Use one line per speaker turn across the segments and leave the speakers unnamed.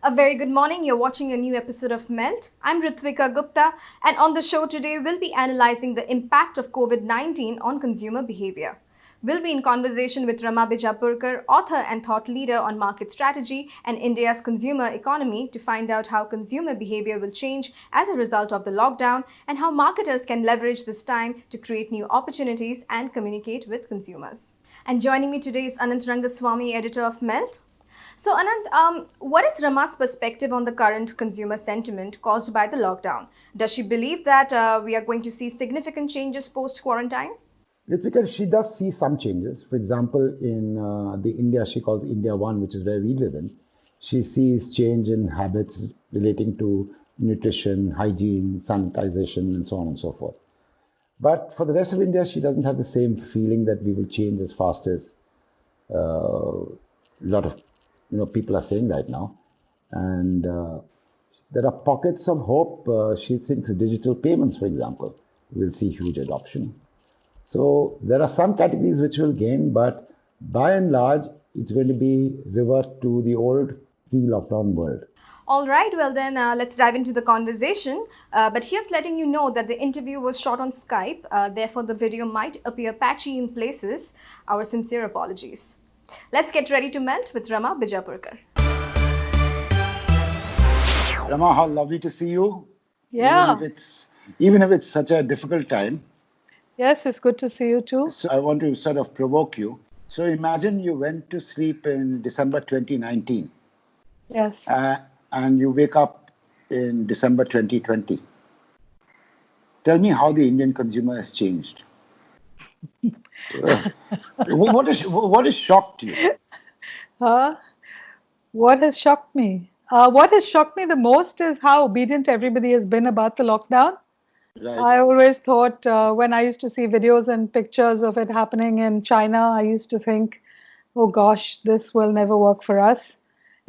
A very good morning. You're watching a new episode of Melt. I'm Ritvika Gupta, and on the show today, we'll be analyzing the impact of COVID 19 on consumer behavior. We'll be in conversation with Rama Bijapurkar, author and thought leader on market strategy and India's consumer economy, to find out how consumer behavior will change as a result of the lockdown and how marketers can leverage this time to create new opportunities and communicate with consumers. And joining me today is Anant Rangaswamy, editor of Melt. So, Anand, what is Rama's perspective on the current consumer sentiment caused by the lockdown? Does she believe that we are going to see significant changes post quarantine?
Ritvika, she does see some changes. For example, in the India she calls India One, which is where we live in, she sees change in habits relating to nutrition, hygiene, sanitization, and so on and so forth. But for the rest of India, she doesn't have the same feeling that we will change as fast as a lot of people are saying right now. And there are pockets of hope. She thinks digital payments, for example, will see huge adoption. So there are some categories which will gain, but by and large, it's going to be revert to the old pre-lockdown world.
All right, well then, let's dive into the conversation. But here's letting you know that the interview was shot on Skype, therefore the video might appear patchy in places. Our sincere apologies. Let's get ready to melt with Rama Bijapurkar.
Rama, how lovely to see you.
Yeah.
Even if it's such a difficult time.
Yes, it's good to see you too.
So I want to sort of provoke you. So imagine you went to sleep in December 2019.
Yes.
And you wake up in December 2020. Tell me how the Indian consumer has changed. What has shocked you?
What has shocked me? What has shocked me the most is how obedient everybody has been about the lockdown.
Right.
I always thought when I used to see videos and pictures of it happening in China, I used to think, oh gosh, this will never work for us.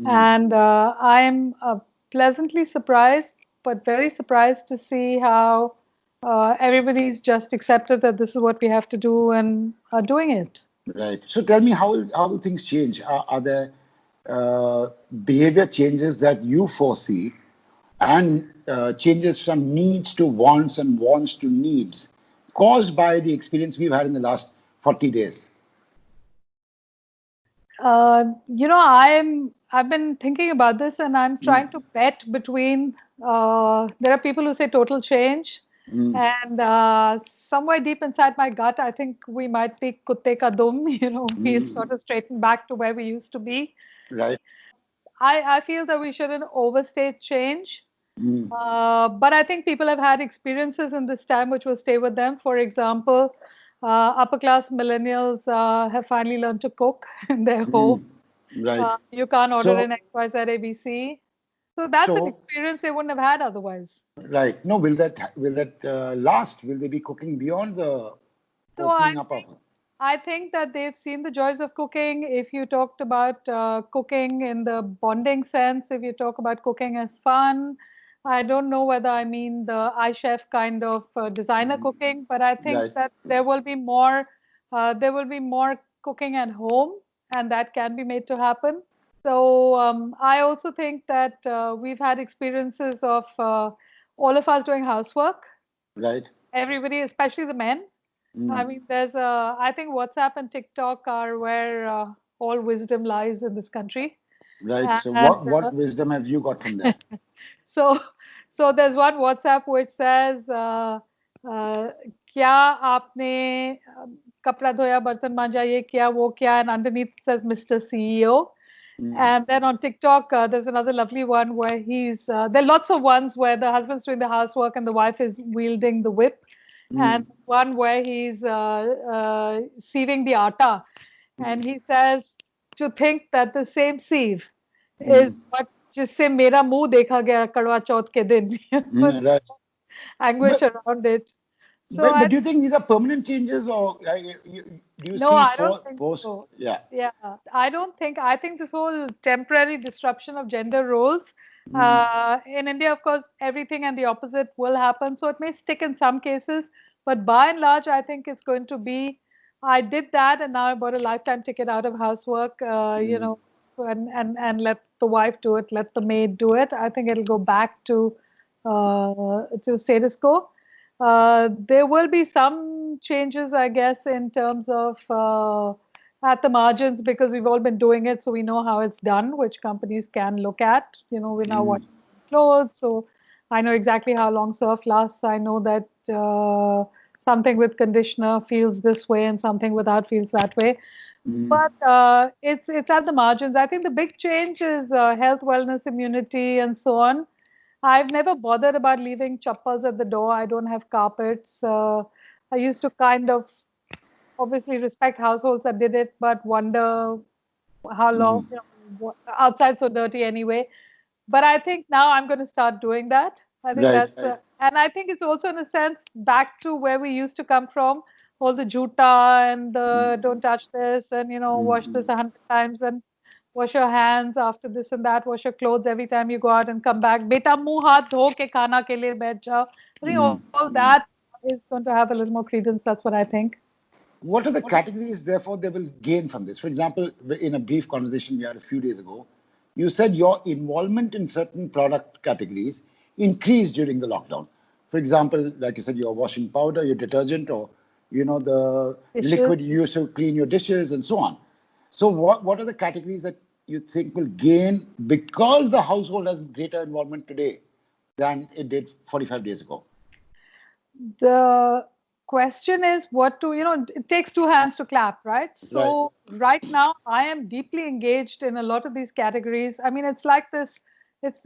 And I'm pleasantly surprised, but very surprised to see how everybody's just accepted that this is what we have to do and are doing it.
Right. So tell me, how will things change? Are there behavior changes that you foresee, and changes from needs to wants and wants to needs, caused by the experience we've had in the last 40 days?
I've been thinking about this, and I'm trying to bet between. There are people who say total change, and somewhere deep inside my gut, I think we might be kutte ka dum. We'll sort of straighten back to where we used to be.
Right.
I feel that we shouldn't overstate change. But I think people have had experiences in this time which will stay with them. For example, upper class millennials have finally learned to cook in their home.
Right.
You can't order
So-
an XYZ ABC. So that's an
So-
experience they wouldn't have had otherwise.
Right. No, will that last? Will they be cooking beyond the
So
opening up of?
I think that they've seen the joys of cooking. If you talked about cooking in the bonding sense, if you talk about cooking as fun, I don't know whether I mean the iChef kind of designer cooking, but I think
Right.
that there will be more cooking at home, and that can be made to happen. So I also think that we've had experiences of all of us doing housework.
Right.
Everybody, especially the men. I mean, I think WhatsApp and TikTok are where all wisdom lies in this country.
Right. So
And
what wisdom have you got from that?
so, so there's one WhatsApp which says, "क्या आपने कपड़ा धोया, बर्तन मांजा, ये क्या, वो क्या," and underneath it says Mr. CEO. And then on TikTok, there's another lovely one where there are lots of ones where the husband's doing the housework and the wife is wielding the whip. And one where he's sieving the atta. And he says, to think that the same sieve is what जिससे मेरा मुंह देखा गया करवा चौथ के दिन.
Right.
Anguish
But,
around it. So
but do you think these are permanent changes, or do you
no,
see
I don't think
post?
so.
Yeah.
Yeah, I think this whole temporary disruption of gender roles in India, of course, everything and the opposite will happen. So it may stick in some cases, but by and large, I think it's going to be. I did that, and now I bought a lifetime ticket out of housework. and let the wife do it, let the maid do it. I think it'll go back to status quo. There will be some changes, I guess, in terms of at the margins, because we've all been doing it, so we know how it's done, which companies can look at. We're now washing clothes, so I know exactly how long surf lasts. I know that something with conditioner feels this way and something without feels that way. But it's at the margins. I think the big change is health, wellness, immunity, and so on. I've never bothered about leaving chappals at the door. I don't have carpets. I used to kind of obviously respect households that did it, but wonder how long, outside so dirty anyway. But I think now I'm going to start doing that. I think
Right.
that's, and I think it's also in a sense back to where we used to come from, all the juta and the don't touch this and, wash this 100 times and wash your hands after this and that, wash your clothes every time you go out and come back. Beta muh haath dho ke khana ke liye baith jao. I think all that is going to have a little more credence. That's what I think.
What are the categories, therefore, they will gain from this? For example, in a brief conversation we had a few days ago, you said your involvement in certain product categories increased during the lockdown. For example, like you said, your washing powder, your detergent, or the
Dishes.
liquid you use to clean your dishes, and so on. So, what are the categories that you think will gain because the household has greater involvement today than it did 45 days ago?
The question is it takes two hands to clap, right? So right now I am deeply engaged in a lot of these categories. I mean, it's like this,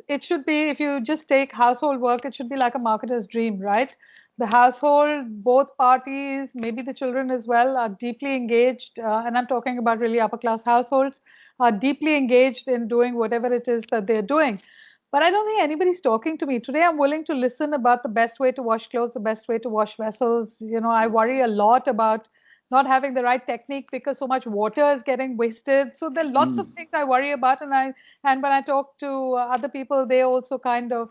it should be, if you just take household work, it should be like a marketer's dream, right? The household, both parties, maybe the children as well, are deeply engaged, and I'm talking about really upper class households, are deeply engaged in doing whatever it is that they're doing. But I don't think anybody's talking to me. Today, I'm willing to listen about the best way to wash clothes, the best way to wash vessels. I worry a lot about not having the right technique because so much water is getting wasted. So there are lots of things I worry about. And when I talk to other people, they also kind of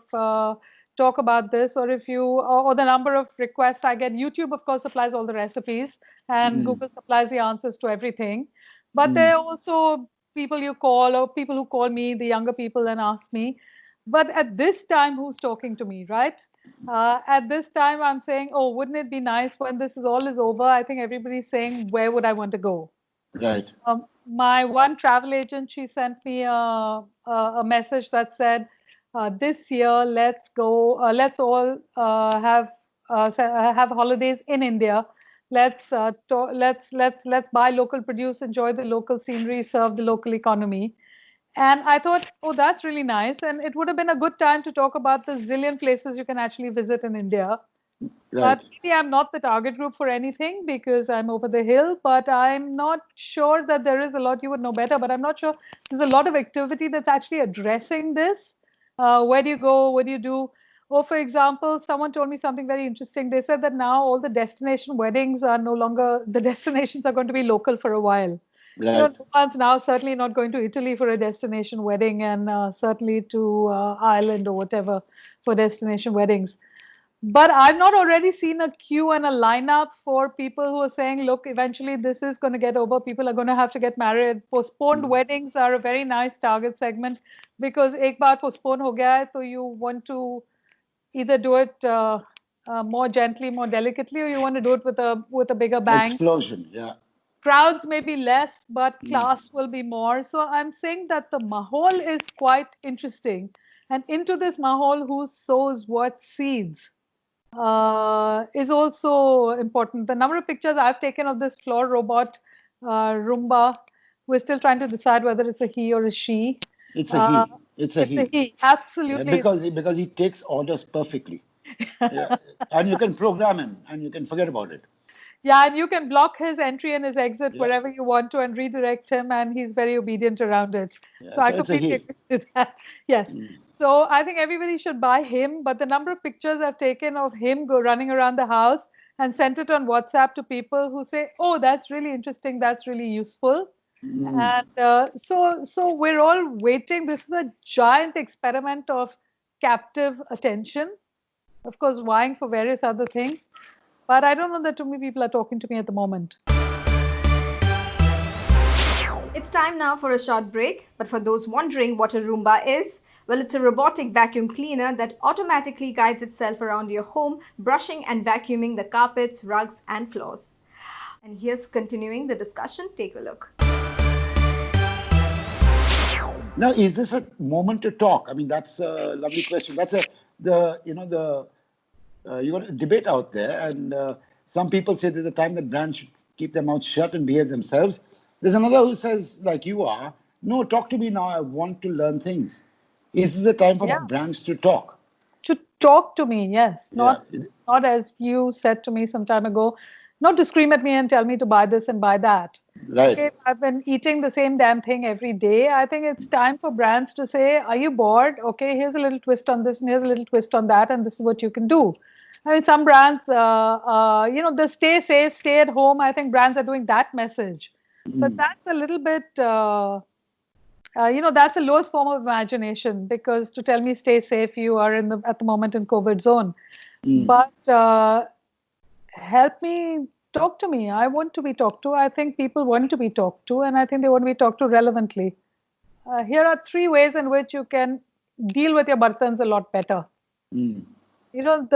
talk about this. Or or the number of requests I get. YouTube, of course, supplies all the recipes, and Google supplies the answers to everything. But there are also people you call, or people who call me, the younger people, and ask me. But at this time, who's talking to me, right? At this time, I'm saying, oh, wouldn't it be nice when this is all is over? I think everybody's saying, where would I want to go?
Right.
My one travel agent, she sent me a message that said, this year, let's go, let's all have holidays in India. Let's buy local produce, enjoy the local scenery, serve the local economy. And I thought, oh, that's really nice. And it would have been a good time to talk about the zillion places you can actually visit in India.
Right.
But maybe I'm not the target group for anything because I'm over the hill. But I'm not sure that there is a lot, you would know better, but I'm not sure there's a lot of activity that's actually addressing this. Where do you go? What do you do? Or, for example, someone told me something very interesting. They said that now all the destination weddings are no longer, the destinations are going to be local for a while.
Right.
No one's now certainly not going to Italy for a destination wedding, and certainly to Ireland or whatever for destination weddings. But I've not already seen a queue and a lineup for people who are saying, look, eventually this is going to get over. People are going to have to get married. Postponed weddings are a very nice target segment because ek baar postpone ho gaya hai, so you want to either do it more gently, more delicately, or you want to do it with a bigger bang.
Explosion. Yeah.
Crowds may be less, but class will be more. So I'm saying that the mahol is quite interesting. And into this mahol, who sows what seeds is also important. The number of pictures I've taken of this floor robot, Roomba, we're still trying to decide whether it's a he or a she.
It's a he. It's a
It's a
he.
he, absolutely.
Because he takes orders perfectly. Yeah. And you can program him and you can forget about it.
Yeah, and you can block his entry and his exit wherever you want to and redirect him, and he's very obedient around it.
Yeah,
so I
so it's a
completely
he.
agree with that. Yes. So I think everybody should buy him, but the number of pictures I've taken of him running around the house and sent it on WhatsApp to people who say, oh, that's really interesting, that's really useful. And so we're all waiting. This is a giant experiment of captive attention, of course, vying for various other things. But I don't know that too many people are talking to me at the moment.
It's It's time now for a short break. But for those wondering what a Roomba is, well, it's a robotic vacuum cleaner that automatically guides itself around your home, brushing and vacuuming the carpets, rugs, and floors. And here's continuing the discussion. Take a look.
Now, is this a moment to talk? I mean, that's a lovely question. That's you got a debate out there, and some people say there's a time that brands should keep their mouths shut and behave themselves. There's another who says, like you are, no, talk to me now. I want to learn things. Is this the time for
Yeah.
brands to talk?
To talk to me, yes. Not
Yeah.
not as you said to me some time ago, not to scream at me and tell me to buy this and buy that.
Right.
Okay, I've been eating the same damn thing every day. I think it's time for brands to say, are you bored? Okay, here's a little twist on this and here's a little twist on that, and this is what you can do. I mean, some brands, the stay safe, stay at home. I think brands are doing that message, but that's a little bit, that's the lowest form of imagination, because to tell me stay safe, you are at the moment in COVID zone. But help me, talk to me. I want to be talked to. I think people want to be talked to, and I think they want to be talked to relevantly. Here are 3 ways in which you can deal with your bartans a lot better. You know,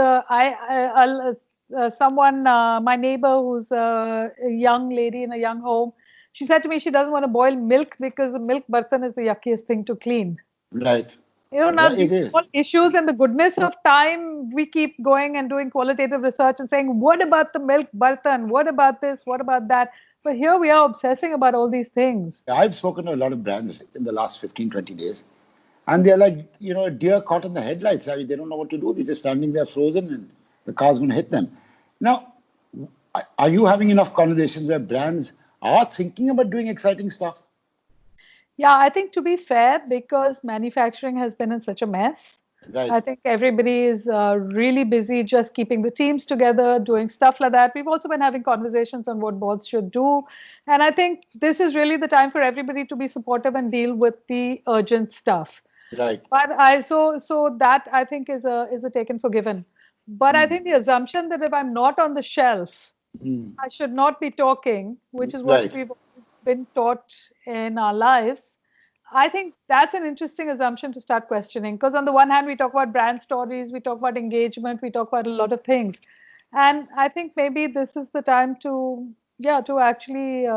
my neighbor who's a young lady in a young home, she said to me she doesn't want to boil milk because the milk bartan is the yuckiest thing to clean.
Right.
You know, now
It
these
is.
small issues, and the goodness of time, we keep going and doing qualitative research and saying, what about the milk bartan? What about this? What about that? But here we are obsessing about all these things.
I've spoken to a lot of brands in the last 15, 20 days, and they're like, a deer caught in the headlights. I mean, they don't know what to do. They're just standing there frozen, and the car's going to hit them. Now, are you having enough conversations where brands are thinking about doing exciting stuff?
Yeah, I think, to be fair, because manufacturing has been in such a mess,
Right.
I think everybody is really busy just keeping the teams together, doing stuff like that. We've also been having conversations on what boards should do. And I think this is really the time for everybody to be supportive and deal with the urgent stuff.
Right.
But so that, I think, is a taken for given. But I think the assumption that if I'm not on the shelf, I should not be talking, which is what
Right.
we've been taught in our lives. I think that's an interesting assumption to start questioning, because on the one hand, we talk about brand stories, we talk about engagement, we talk about a lot of things, and I think maybe this is the time to actually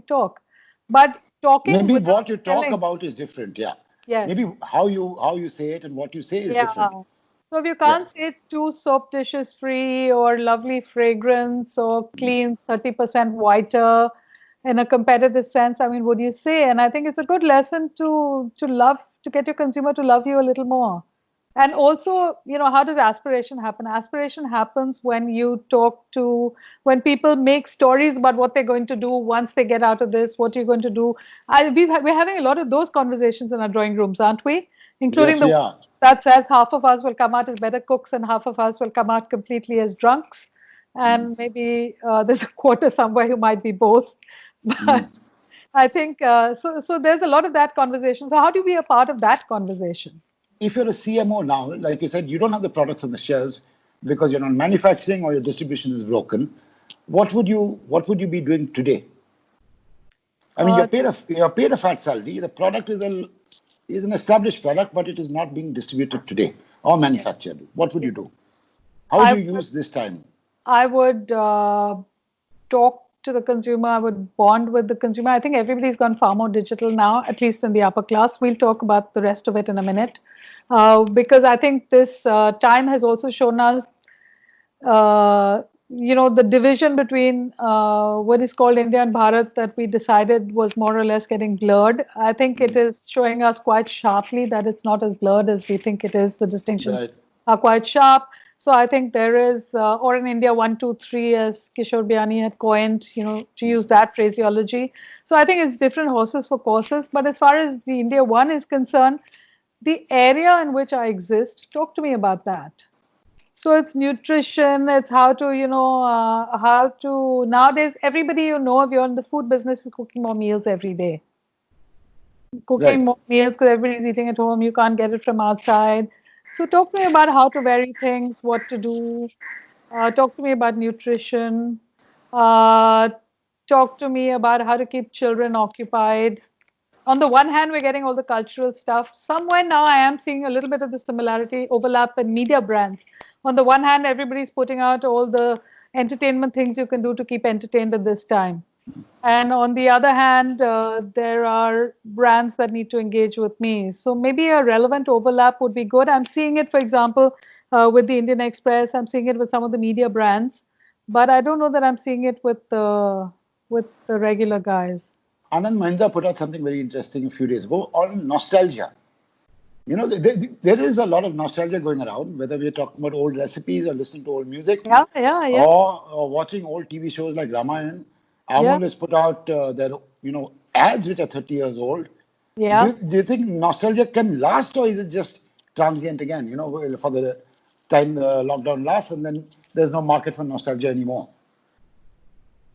talk. But talking
Maybe
without
what you talk
telling,
about is different. Yeah.
yes,
Maybe how you say it and what you say is
yeah.
different.
So if you can't say 2 soap dishes free, or lovely fragrance, or clean 30% whiter in a competitive sense, I mean, what do you say? And I think it's a good lesson to get your consumer to love you a little more. And also, how does aspiration happen? Aspiration happens when when people make stories about what they're going to do once they get out of this, what you're going to do. We're having a lot of those conversations in our drawing rooms, aren't we? Including
Yes,
the
we
one
are.
that says half of us will come out as better cooks and half of us will come out completely as drunks. And maybe there's a quarter somewhere who might be both. But I think, so there's a lot of that conversation. So how do we be a part of that conversation?
If you're a CMO now, like you said, you don't have the products on the shelves because you're not manufacturing or your distribution is broken. What would you be doing today? I mean, you're paid a fat salary. The product is an established product, but it is not being distributed today or manufactured. What would you do? How would you use this time?
I would talk to the consumer. I would bond with the consumer. I think everybody's gone far more digital now, at least in the upper class. We'll talk about the rest of it in a minute, because I think this time has also shown us, the division between what is called India and Bharat that we decided was more or less getting blurred. I think it is showing us quite sharply that it's not as blurred as we think it is. The distinctions
Right.
are quite sharp. So I think there is, or in India, 1, 2, 3, as Kishore Biani had coined, to use that phraseology. So I think it's different horses for courses. But as far as the India One is concerned, the area in which I exist, talk to me about that. So it's nutrition, it's nowadays, everybody if you're in the food business, is cooking more meals every day. Cooking
Right.
more meals because everybody's eating at home, you can't get it from outside. So talk to me about how to vary things, what to do. Talk to me about nutrition. talk to me about how to keep children occupied. On the one hand, we're getting all the cultural stuff. Somewhere now, I am seeing a little bit of the similarity, overlap in media brands. On the one hand, everybody's putting out all the entertainment things you can do to keep entertained at this time. And on the other hand, there are brands that need to engage with me. So maybe a relevant overlap would be good. I'm seeing it, for example, with the Indian Express. I'm seeing it with some of the media brands, but I don't know that I'm seeing it with the regular guys.
Anand Mahindra put out something very interesting a few days ago on nostalgia. You know, there is a lot of nostalgia going around, whether we're talking about old recipes or listening to old music,
Yeah.
or watching old TV shows like Ramayan.
Yeah.
Amul has put out their, ads which are 30 years old.
Yeah.
Do you think nostalgia can last, or is it just transient again, for the time the lockdown lasts and then there's no market for nostalgia anymore?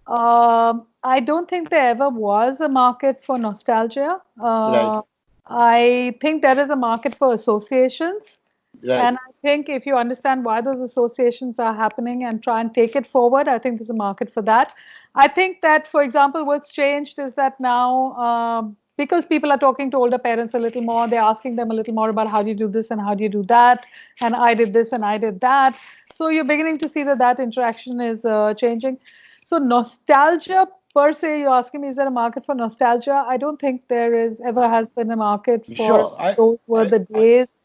I don't think there ever was a market for nostalgia.
Right,
I think there is a market for associations.
right,
And I think if you understand why those associations are happening and try and take it forward, I think there's a market for that. I think that, for example, what's changed is that now, because people are talking to older parents a little more, they're asking them a little more about how do you do this and how do you do that, and I did this and I did that. So you're beginning to see that that interaction is changing. So nostalgia per se, you're asking me, is there a market for nostalgia? I don't think there is ever has been a market for
sure. I,
those were
I,
the
I
days,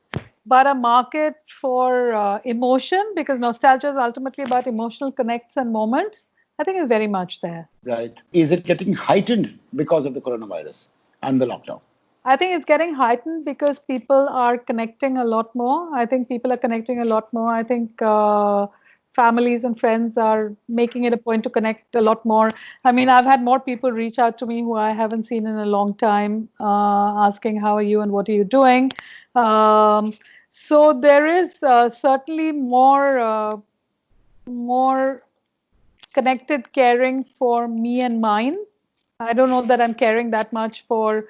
but a market for emotion, because nostalgia is ultimately about emotional connects and moments, I think is very much there.
right. Is it getting heightened because of the coronavirus and the lockdown?
I think it's getting heightened because people are connecting a lot more. I think people are connecting a lot more. I think families and friends are making it a point to connect a lot more. I mean, I've had more people reach out to me who I haven't seen in a long time, asking, how are you and what are you doing? Um, so there is certainly more connected caring for me and mine. I don't know that I'm caring that much for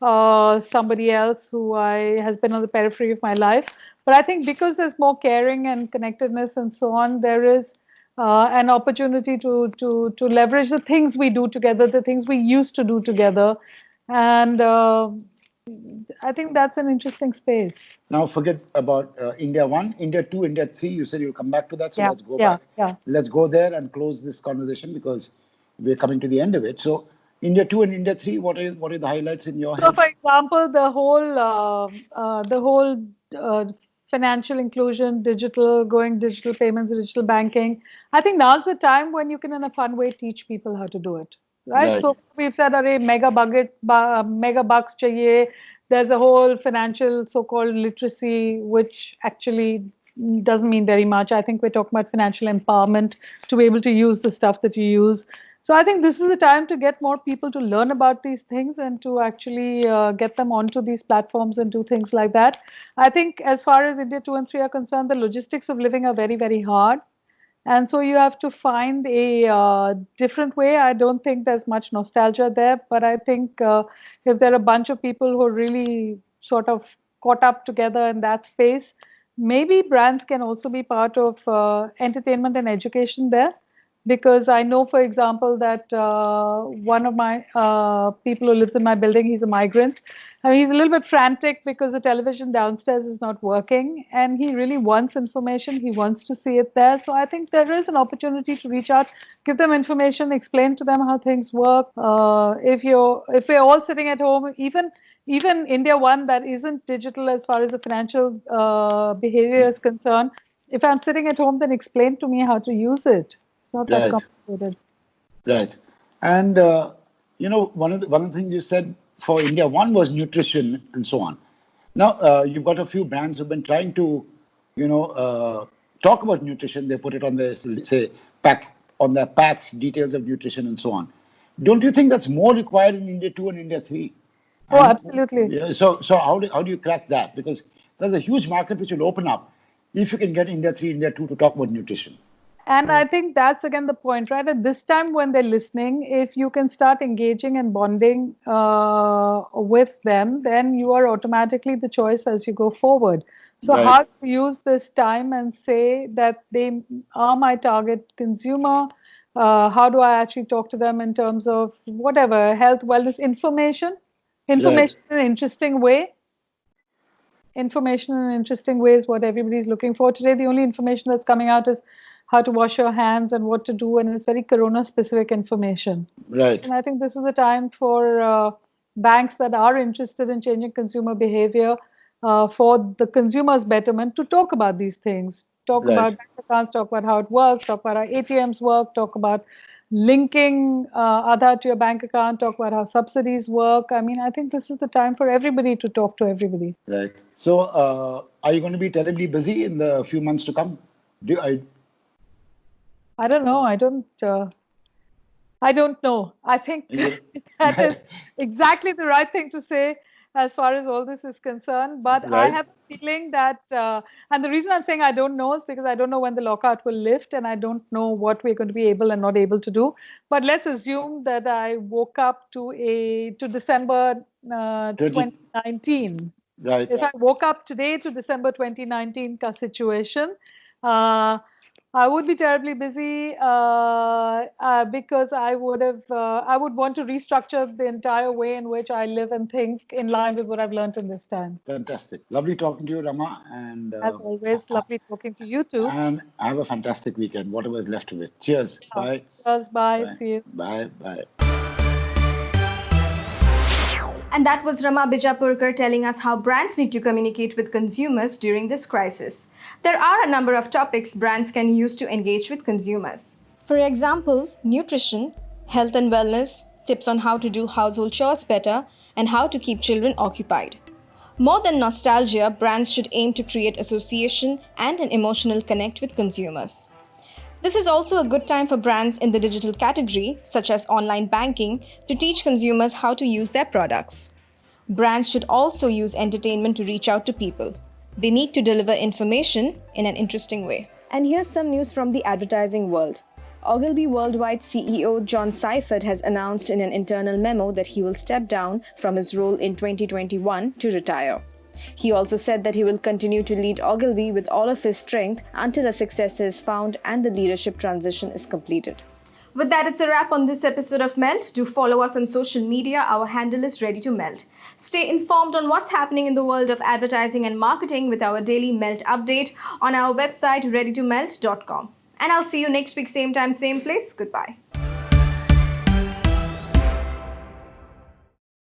somebody else who I has been on the periphery of my life. But I think because there's more caring and connectedness and so on, there is an opportunity to leverage the things we do together, the things we used to do together, and I think that's an interesting space.
Now, forget about India 1, India 2, India 3. You said you'll come back to that. So
Yeah,
let's go
yeah,
back.
yeah.
Let's go there and close this conversation because we're coming to the end of it. So, India 2 and India 3, what are the highlights in your
So,
head?
for example, the whole uh, financial inclusion, going digital payments, digital banking. I think now's the time when you can, in a fun way, teach people how to do it. Right.
Right,
So we've said, "Arey, mega bucks chahiye." There's a whole financial so-called literacy, which actually doesn't mean very much. I think we're talking about financial empowerment to be able to use the stuff that you use. So I think this is the time to get more people to learn about these things and to actually get them onto these platforms and do things like that. I think as far as India 2 and 3 are concerned, the logistics of living are very, very hard. And so you have to find a different way. I don't think there's much nostalgia there, but I think if there are a bunch of people who are really sort of caught up together in that space, maybe brands can also be part of entertainment and education there. Because I know, for example, that one of my people who lives in my building, he's a migrant. I mean, he's a little bit frantic because the television downstairs is not working, and he really wants information. He wants to see it there. So I think there is an opportunity to reach out, give them information, explain to them how things work. If we're all sitting at home, even India One that isn't digital as far as the financial behavior is concerned, if I'm sitting at home, then explain to me how to use it. It's not that
right,
complicated.
right. And, one of the things you said for India 1 was nutrition and so on. Now, you've got a few brands who've been trying to, talk about nutrition. They put it on their, say, on their packs, details of nutrition and so on. Don't you think that's more required in India 2 and India 3?
Oh,
And
absolutely.
yeah, so how do you crack that? Because there's a huge market which will open up if you can get India 3, India 2 to talk about nutrition.
And I think that's again the point, right? At this time when they're listening, if you can start engaging and bonding with them, then you are automatically the choice as you go forward. So,
Right,
how to use this time and say that they are my target consumer, How do I actually talk to them in terms of whatever health, wellness, information in an interesting way? Information in an interesting way is what everybody's looking for today. The only information that's coming out is how to wash your hands and what to do, and it's very corona specific information.
Right.
And I think this is the time for banks that are interested in changing consumer behavior for the consumer's betterment to talk about these things. Talk about bank accounts, talk about how it works, talk about how ATMs work, talk about linking Aadhaar to your bank account, talk about how subsidies work. I mean, I think this is the time for everybody to talk to everybody.
Right. So, are you going to be terribly busy in the few months to come?
I don't know. I don't know. I think that is exactly the right thing to say as far as all this is concerned. But I have a feeling that, and the reason I'm saying I don't know is because I don't know when the lockout will lift, and I don't know what we're going to be able and not able to do. But let's assume that I woke up to December 2019.
Right.
If I woke up today to December 2019 ka situation, I would be terribly busy because I would want to restructure the entire way in which I live and think in line with what I've learned in this time.
Fantastic. Lovely talking to you, Rama. And
as always, lovely talking to you too.
And have a fantastic weekend, whatever is left of it. Cheers. Bye.
Cheers. Bye. See you.
Bye. Bye.
And that was Rama Bijapurkar telling us how brands need to communicate with consumers during this crisis. There are a number of topics brands can use to engage with consumers. For example, nutrition, health and wellness, tips on how to do household chores better, and how to keep children occupied. More than nostalgia, brands should aim to create association and an emotional connect with consumers. This is also a good time for brands in the digital category, such as online banking, to teach consumers how to use their products. Brands should also use entertainment to reach out to people. They need to deliver information in an interesting way. And here's some news from the advertising world. Ogilvy Worldwide CEO John Seifert has announced in an internal memo that he will step down from his role in 2021 to retire. He also said that he will continue to lead Ogilvy with all of his strength until a successor is found and the leadership transition is completed. With that, it's a wrap on this episode of Melt. Do follow us on social media. Our handle is Ready to Melt. Stay informed on what's happening in the world of advertising and marketing with our daily Melt update on our website readytomelt.com. And I'll see you next week, same time, same place. Goodbye.